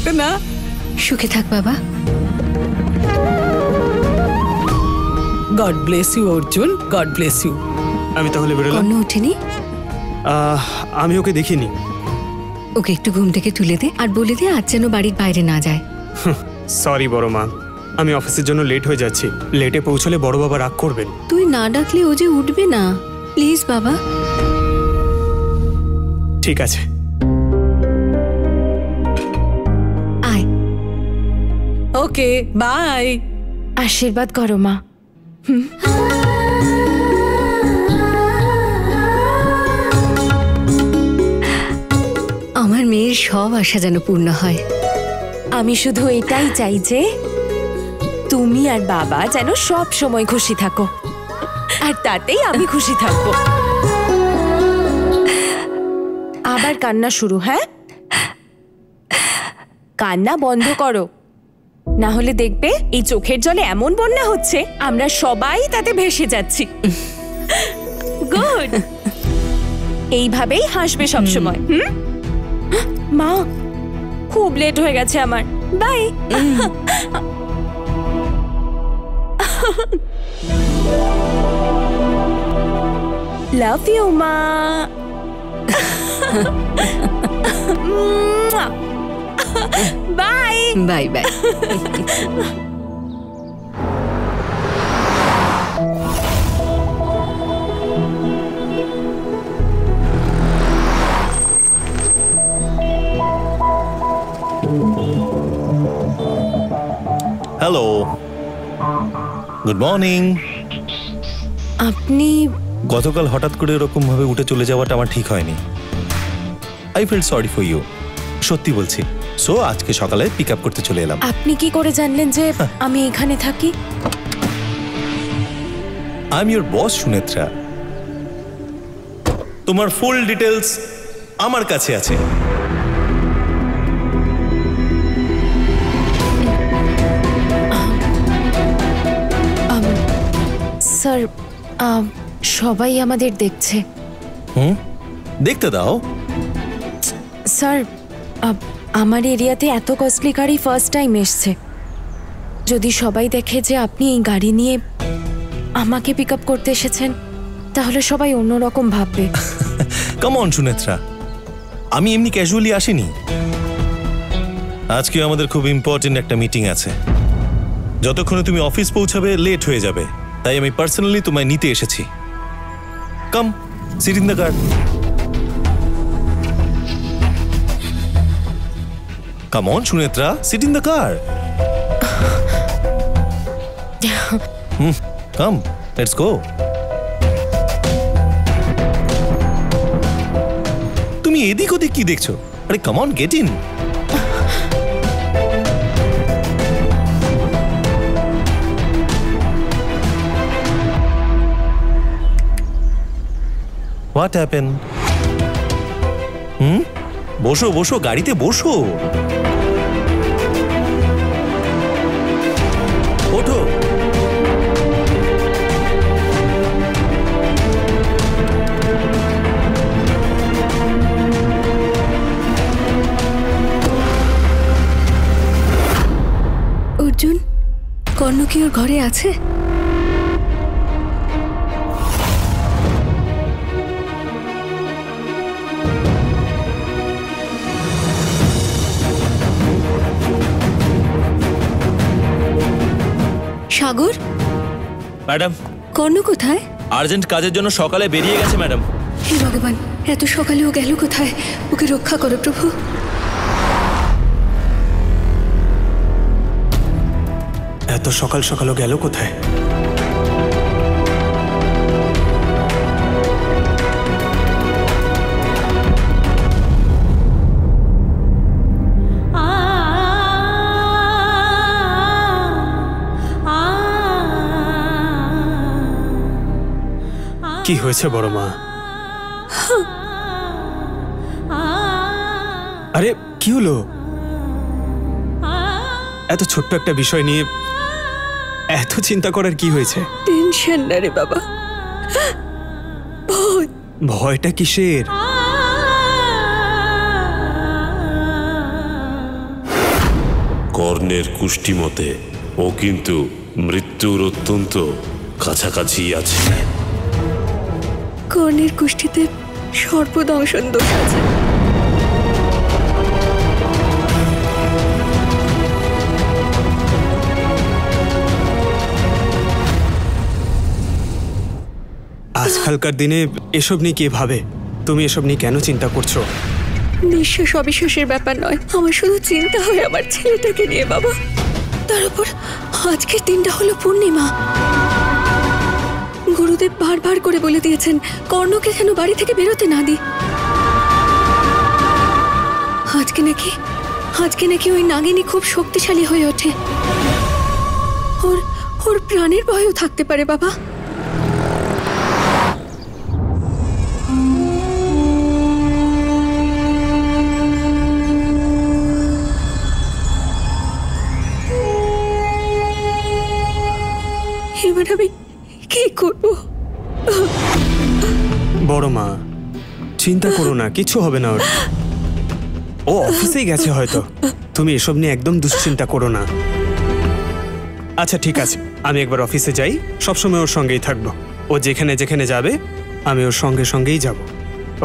থাকতো না। সুখে থাক বাবা। God bless you Arjun, God bless you. আমি তাহলে বেরোলাম। কর্ণ ওঠেনি? আমি ওকে দেখিনি। ওকে একটু ঘুম থেকে তুলে দে আর বলে দে আজ যেন বাড়ির বাইরে না যায়। সরি বড় মা, আমি অফিসের জন্য লেট হয়ে যাচ্ছি। লেটে পৌঁছলে বড় বাবা রাগ করবেন। তুই না ডাকলে ও যে উঠবে না। প্লিজ বাবা। ঠিক আছে। আয়। ওকে, বাই। আশীর্বাদ করো মা। আমার মেয়ের সব আশা যেন পূর্ণ হয়। আমি শুধু এটাই চাই যে তুমি আর বাবা যেন সব সময় খুশি থাকো, আর তাতেই আমি খুশি থাকবো। আবার কান্না শুরু? হ্যাঁ, কান্না বন্ধ করো, না হলে দেখবে এই চোখের জলে এমন বন্যা হচ্ছে আমরা সবাই তাতে ভেসে যাচ্ছি। গুড, এইভাবেই হাসবে সবসময়। মা, খুব লেট হয়ে গেছে আমার। বাই। লাভ ইউ মা। Bye bye bye. Hello, good morning. আপনি গতকাল হঠাৎ করে এরকম ভাবে উঠে চলে যাওয়াটা আমার ঠিক হয়নি। I feel sorry for you, সত্যি বলছি। সো আজকে সকালে পিক আপ করতে চলে এলাম। আপনি কি করে জানলেন যে আমি এখানে থাকি? I am your boss Sunethra. তোমার ফুল ডিটেলস আমার কাছে আছে। স্যার, সবাই আমাদের দেখছে। দেখতে দাও। স্যার, আমার এরিয়াতে এত কস্টলি গাড়ি ফার্স্ট টাইম এসছে। যদি সবাই দেখে যে আপনি এই গাড়ি নিয়ে আমাকে পিক আপ করতে এসেছেন, তাহলে সবাই অন্যরকম ভাববে। কাম অন সুনেত্রা, আমি এমনি ক্যাজুয়ালি আসিনি। আজকে আমাদের খুব ইম্পর্টেন্ট একটা মিটিং আছে। যতক্ষণে তুমি অফিস পৌঁছাবে লেট হয়ে যাবে, তাই আমি পার্সোনালি তোমায় নিতে এসেছি। Come, sit in the car. Come on Sunetra, sit in the car. Come, let's go. তুমি এদিক ওদিক কি দেখছো? আরে come on, get in. What happened? বসো বসো, গাড়িতে বসো। ওঠো। অর্জুন, কর্ণ কি ওর ঘরে আছে? সাগর, ম্যাডাম, কর্ণ কোথায়? আর্জেন্ট কাজের জন্য সকালে বেরিয়ে গেছে ম্যাডাম। হে ভগবান, এত সকালে ও গেল কোথায়? ওকে রক্ষা করো প্রভু। এত সকাল সকালও গেল কোথায়? কি হয়েছে বড় মা? আরে কি হলো? এত ছোট্ট একটা বিষয় নিয়ে এত চিন্তা করার কি হয়েছে? টেনশন না রে বাবা, ভয়। ভয়টা কিসের? কর্ণের কুষ্টি মতে ও কিন্তু মৃত্যুর অত্যন্ত কাছাকাছি আছে। কর্ণের কুষ্ঠিতে সর্বদংশন দোষ আছে। আজকালকার দিনে এসব নিয়ে কে ভাবে? তুমি এসব নিয়ে কেন চিন্তা করছো? নিঃশ্বাস অবিশ্বাসের ব্যাপার নয়, আমার শুধু চিন্তা হয় আমার ছেলেটাকে নিয়ে বাবা। তার উপর আজকের দিনটা হলো পূর্ণিমা। গুরুদেব বারবার করে বলে দিয়েছেন কর্ণকে যেন বাড়ি থেকে বেরোতে না দিই। আজকে নাকি ওই নাগিনী খুব শক্তিশালী হয়ে ওঠে। ওর প্রাণের ভয়ও থাকতে পারে বাবা। এবার আমি কি করব? বড় মা, চিন্তা করো না, কিছু হবে না ওর। ও অফিসেই গেছে হয়তো। তুমি এসব নিয়ে একদম দুশ্চিন্তা করো না। আচ্ছা ঠিক আছে, আমি একবার অফিসে যাই, সবসময় ওর সঙ্গেই থাকবো। ও যেখানে যেখানে যাবে আমি ওর সঙ্গেই যাব।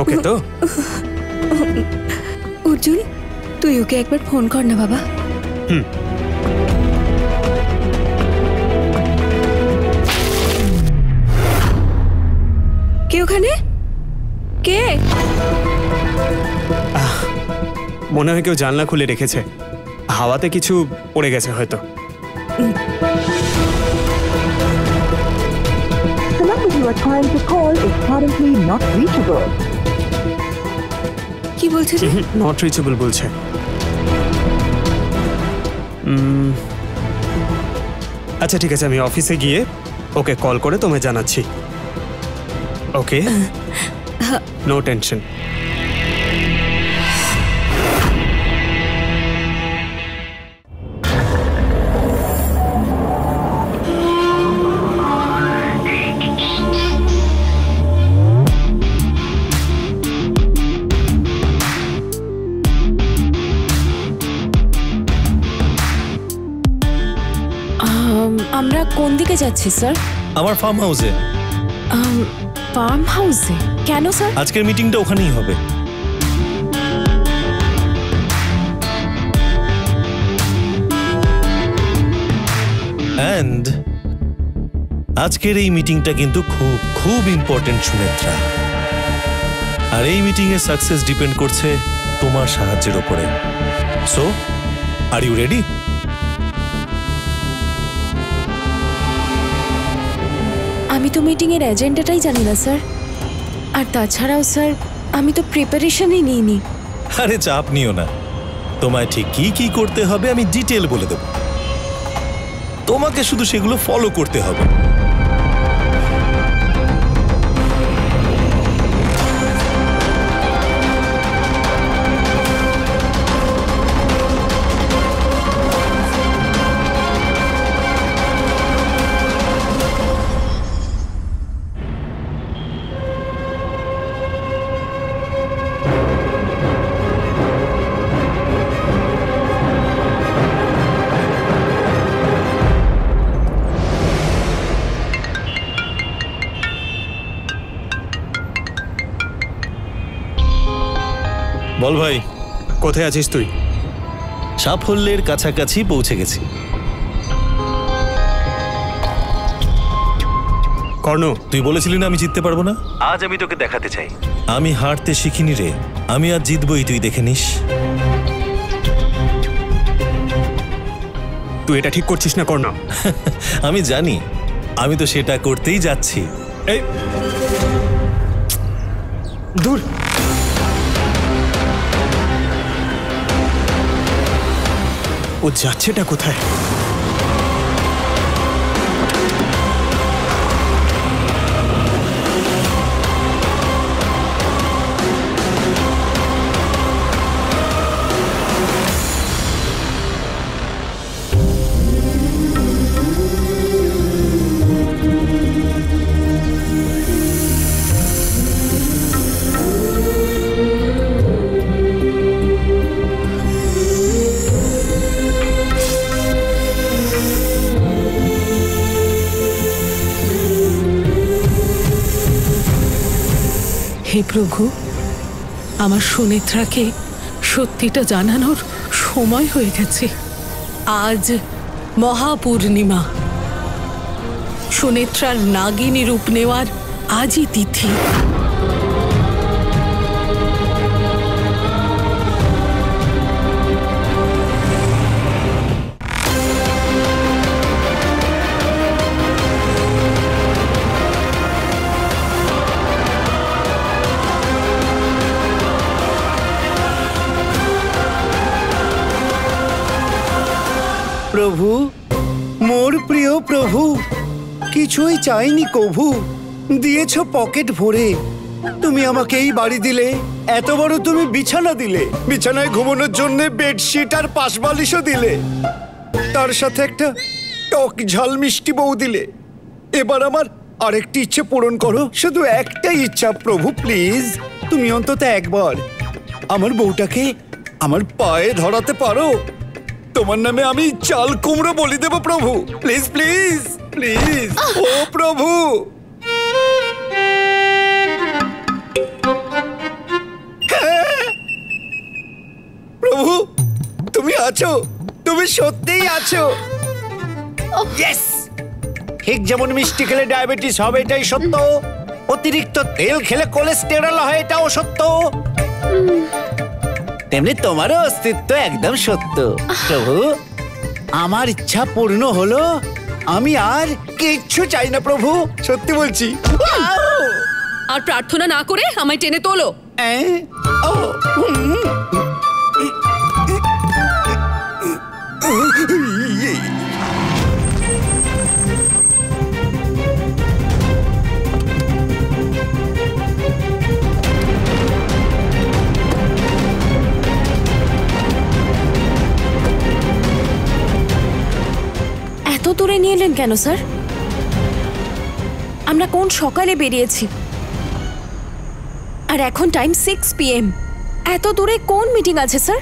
ওকে তো? অর্জুন, তুই ওকে একবার ফোন কর না বাবা। কে ওখানে? কে? মনে হয় কেউ জানলা খুলে রেখেছে, হাওয়াতে কিছু পড়ে গেছে হয়তো। The number you are trying to call is currently not reachable. কি বলছে রে? নট রিচেবল বলছে। আচ্ছা ঠিক আছে, আমি অফিসে গিয়ে ওকে কল করে তোমায় জানাচ্ছি। ওকে, নো টেনশন। আমরা কোন দিকে যাচ্ছি স্যার? আমার ফার্ম হাউসে। ফার্ম হাউসে? কেন স্যার? আজকের মিটিংটা ওখানেই হবে। অ্যান্ড আজকের এই মিটিংটা কিন্তু খুব খুব ইম্পর্টেন্ট সুনেত্রা। আর এই মিটিং এর সাকসেস ডিপেন্ড করছে তোমার সাহায্যের উপরে। So are you ready? আমি তো মিটিং এর এজেন্ডাটাই জানি না স্যার। আর তাছাড়াও স্যার আমি তো প্রিপারেশনই নিইনি। আরে চাপ নিও না, তোমায় ঠিক কি কি করতে হবে আমি ডিটেল বলে দেব। তোমাকে শুধু সেগুলো ফলো করতে হবে। বল ভাই, কোথায় আছিস তুই? সাফল্যের কাছাকাছি পৌঁছে গেছি। কর্ণ, তুই বলেছিলি না আমি জিততে পারবো না? আজ আমি তোকে দেখাতে চাই আমি হারতে শিখিনি রে। আমি আজ জিতবই, তুই দেখে নিস। তুই এটা ঠিক করছিস না কর্ণ। আমি জানি, আমি তো সেটা করতেই যাচ্ছি। এই দূর। ও যাচ্ছেটা কোথায়? প্রভু, আমার সুনেত্রাকে সত্যিটা জানানোর সময় হয়ে গেছে। আজ মহাপূর্ণিমা, সুনেত্রার নাগিনী রূপ নেওয়ার আজই তিথি। প্রভু, মোর প্রিয় প্রভু, কিছুই চাইনি কভু, দিয়েছ পকেট ভরে। তুমি আমাকে এই বাড়ি দিলে, এত বড় তুমি বিছানা দিলে, বিছানায় ঘুমানোর জন্য বেডশিট আর পাশবালিশও দিলে, তার সাথে একটা টক ঝাল মিষ্টি বউ দিলে। এবার আমার আরেকটি ইচ্ছে পূরণ করো, শুধু একটাই ইচ্ছা প্রভু, প্লিজ। তুমি অন্তত একবার আমার বউটাকে আমার পায়ে ধরাতে পারো। তোমার নামে আমি চাল কুমড়ো বলি দেব প্রভু, প্লিজ প্লিজ প্লিজ। ও প্রভু, প্রভু তুমি আছো, তুমি সত্যিই আছো। ইয়েস, ঠিক যেমন মিষ্টি খেলে ডায়াবেটিস হবে এটাই সত্য, অতিরিক্ত তেল খেলে কোলেস্টেরল হয় এটাও সত্য, তেমনি তোমারও অস্তিত্ব একদম সত্য। প্রভু, আমার ইচ্ছা পূর্ণ হলো, আমি আর কিচ্ছু চাই না প্রভু, সত্যি বলছি। আর প্রার্থনা না করে আমায় টেনে তোলো। এত দূরে নিয়ে এলেন কেন স্যার? আমরা কোন সকালে বেরিয়েছি, আর এখন টাইম 6 PM। এত দূরে কোন মিটিং আছে স্যার?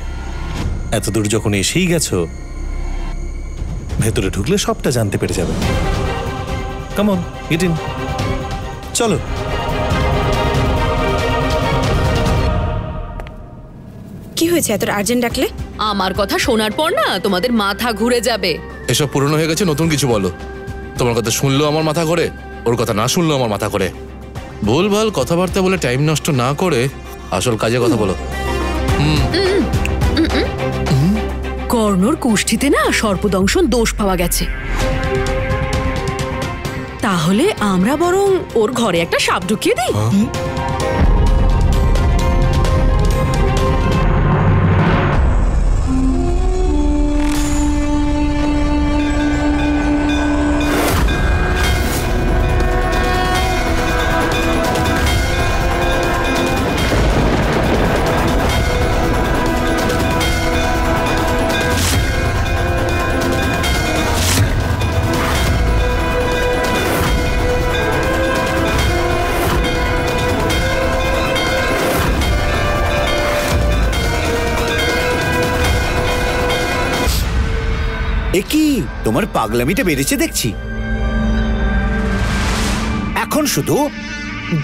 এত দূর যখন এসেই গেছো, ভেতরে ঢুকলে সবটা জানতে পেরে যাবে। কাম অন, গেট ইন, চলো। কি হয়েছে এত আর্জেন্ট ডাকলে? আমার কথা শোনার পর না তোমাদের মাথা ঘুরে যাবে। এসব পুরনো হয়ে গেছে, নতুন কিছু বলো। তোমার কথা শুনলেও আমার মাথা ঘোরে, ওর কথা না শুনলেও আমার মাথা ঘোরে। ভুলভাল কথাবার্তা বলে টাইম নষ্ট না করে আসল কাজে কথা বলো। কর্ণর কুষ্ঠিতে না সর্পদংশন দোষ পাওয়া গেছে, তাহলে আমরা বরং ওর ঘরে একটা সাপ ঢুকিয়ে দিই। এ কি, তোমার পাগলামিটা বেড়েছে দেখছি। এখন শুধু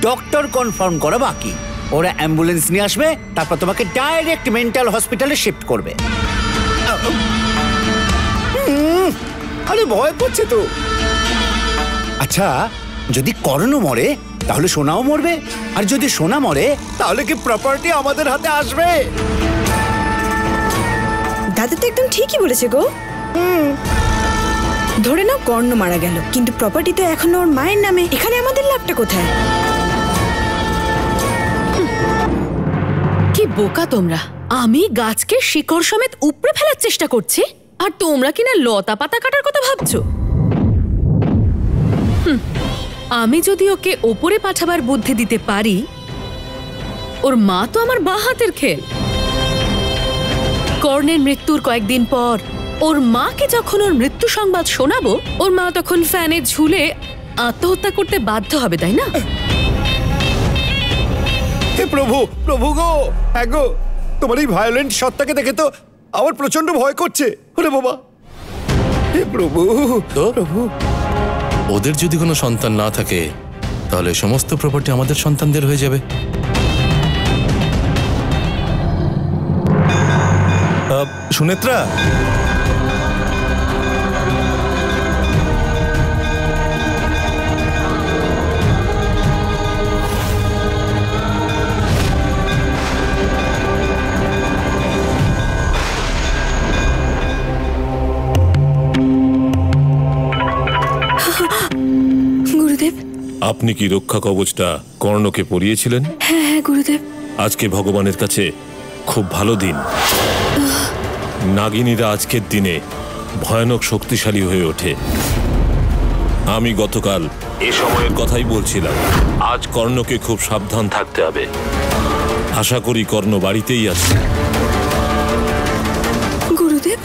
ডক্টর কনফার্ম করা বাকি। ওরা অ্যাম্বুলেন্স নিয়ে আসবে, তারপর তোমাকে ডাইরেক্ট মেন্টাল হসপিটালে শিফট করবে। আরে ভয় করছে তো। আচ্ছা, যদি কর্ণ মরে তাহলে সোনাও মরবে, আর যদি সোনা মরে তাহলে কি প্রপার্টি আমাদের হাতে আসবে? দাদা তো একদম ঠিকই বলেছে গো। ধরে নাও কর্ণ মারা গেল, কিন্তু প্রপার্টি তো এখনো ওর মায়ের নামে। এখানে আমাদের লাভটা কোথায়? কি বোকা তোমরা! আমি গাছকে শিকড় সমেত উপড়ে ফেলার চেষ্টা করছি, আর তোমরা কিনা লতা পাতা কাটার কথা ভাবছো। আমি যদি ওকে ওপরে পাঠাবার বুদ্ধি দিতে পারি, ওর মা তো আমার বাঁ হাতের খেল। কর্ণের মৃত্যুর কয়েকদিন পর ওর মাকে যখন ওর মৃত্যু সংবাদ শোনাবো, ওর মা তখন ফ্যানে ঝুলে আত্মহত্যা করতে বাধ্য হবে, তাই না? হে প্রভু, প্রভু গো, হ্যাঁ গো, তোমার এই ভায়োলেন্ট সত্তাকে দেখে তো আমার প্রচন্ড ভয় করছে। ওরে বাবা, হে প্রভু। তো প্রভু, ওদের যদি কোনো সন্তান না থাকে, তাহলে সমস্ত প্রপার্টি আমাদের সন্তানদের হয়ে যাবে। সুনেত্রা, গুরুদেব। আপনি কি রক্ষা কবচটা কর্ণকে পরিয়েছিলেন? হ্যাঁ হ্যাঁ গুরুদেব। আজকে ভগবানের কাছে খুব ভালো দিন। নাগিনীরা আজকের দিনে ভয়ানক শক্তিশালী হয়ে ওঠে। আমি গতকাল এ সময়ের কথাই বলছিলাম। আজ কর্ণকে খুব সাবধান থাকতে হবে। আশা করি কর্ণ বাড়িতেই আছে। গুরুদেব,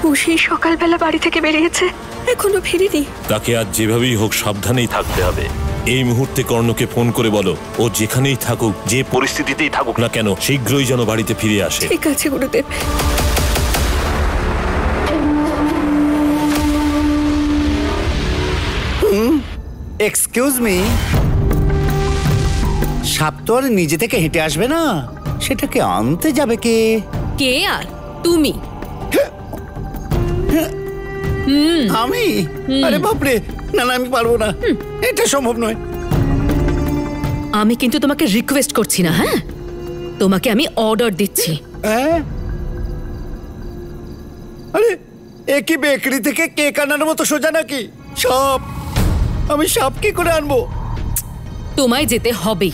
ও সেই সকালবেলা বাড়ি থেকে বেরিয়েছে, এখনো ফিরেনি। তাকে আজ যেভাবেই হোক সাবধানেই থাকতে হবে। এই মুহূর্তে কর্ণকে ফোন করে বলো, ও যেখানেই থাকুক, যে পরিস্থিতিতেই থাকুক না কেন, শীঘ্রই যেন বাড়িতে ফিরে আসে। ঠিক আছে গুরুদেব। এক্সকিউজ মি, সাপ তো আর নিজে থেকে হেঁটে আসবে না, সেটাকে আনতে যাবে কে? কে আর তুমি? আমি? আরে বাপরে, না না, আমি পারবো না, এটা সম্ভব নয়। আমি কিন্তু তোমাকে রিকোয়েস্ট করছি না, হ্যাঁ, তোমাকে আমি অর্ডার দিচ্ছি। আরে এ কি বেকারি থেকে কেক আনার মতো সোজা নাকি? সাপ? আমি সাপ কি করে আনবো? তোমায় যেতে হবেই,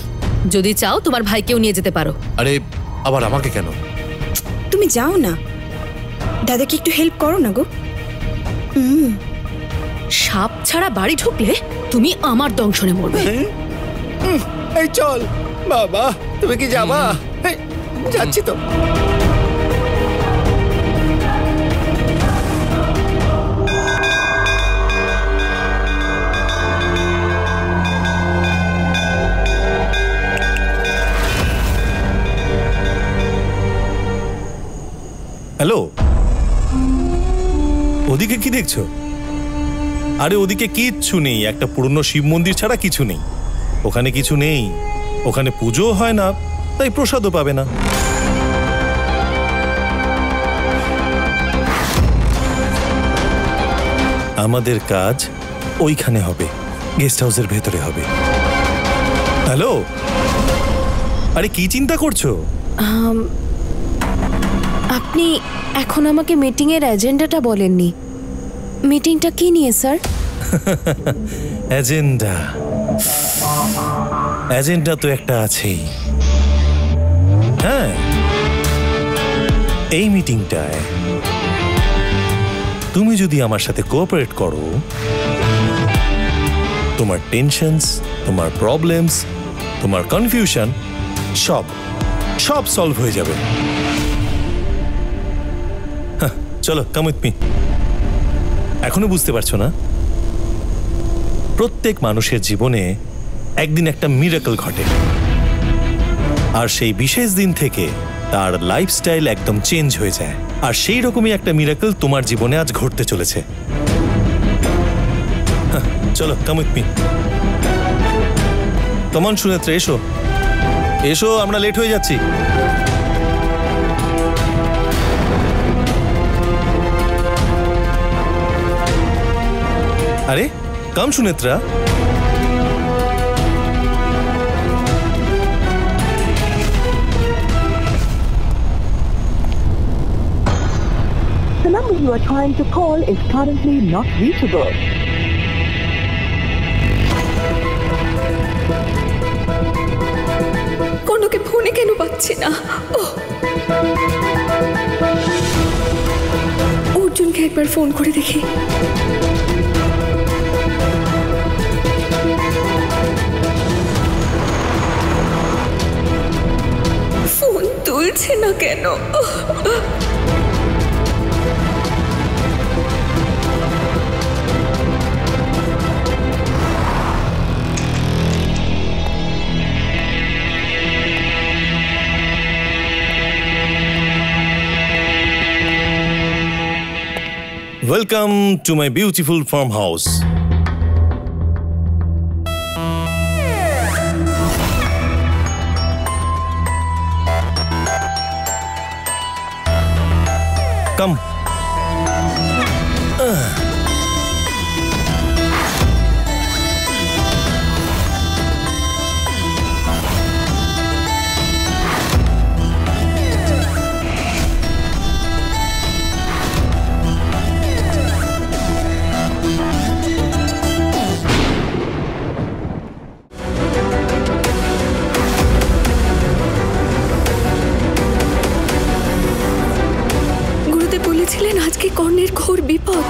যদি চাও তোমার ভাইকেও নিয়ে যেতে পারো। আরে আবার আমাকে কেন? তুমি যাও না, দাদাকে একটু হেল্প করো না গো। সাপ ছাড়া বাড়ি ঢুকলে তুমি আমার দংশনে মরবে। এই চল বাবা, তুমি কি যাবা? যাচ্ছি তো। হ্যালো, ওদিকে কি দেখছো? আরে ওদিকে কিচ্ছু নেই, একটা পুরনো শিব মন্দির ছাড়া কিছু নেই। ওখানে কিছু নেই, ওখানে পুজো হয় না, তাই প্রসাদও পাবে না। আমাদের কাজ ওইখানে হবে, গেস্ট হাউসের ভেতরে হবে। হ্যালো, আরে কি চিন্তা করছো? আপনি এখন আমাকে মিটিং এর এজেন্ডাটা বলেননি। মিটিংটা কি নিয়ে স্যার? এজেন্ডা? এজেন্ডা তো একটা আছেই। হ্যাঁ, এই মিটিংটায় তুমি যদি আমার সাথে কোঅপারেট করো, তোমার টেনশনস, তোমার প্রবলেমস, তোমার কনফিউশন সব সলভ হয়ে যাবে। চলো, কাম উইথ মি। এখনো বুঝতে পারছো না? প্রত্যেক মানুষের জীবনে একদিন একটা মিরাকল ঘটে, আর সেই বিশেষ দিন থেকে তার লাইফস্টাইল একদম চেঞ্জ হয়ে যায়। আর সেই রকমই একটা মিরাকল তোমার জীবনে আজ ঘটতে চলেছে। চলো, come with me. Come on Sunetra, এসো এসো, আমরা লেট হয়ে যাচ্ছি। আরে কাম Sunethra. The number you are trying to call is currently not reachable. কোনোকে ফোনে কেন পাচ্ছি না? অর্জুনকে একবার ফোন করে দেখি। ফোন তুলছে না কেন? Welcome to my beautiful farmhouse. কাম। গুরুদেব বলেছিলেন আজকে কর্ণের ঘোর বিপদ।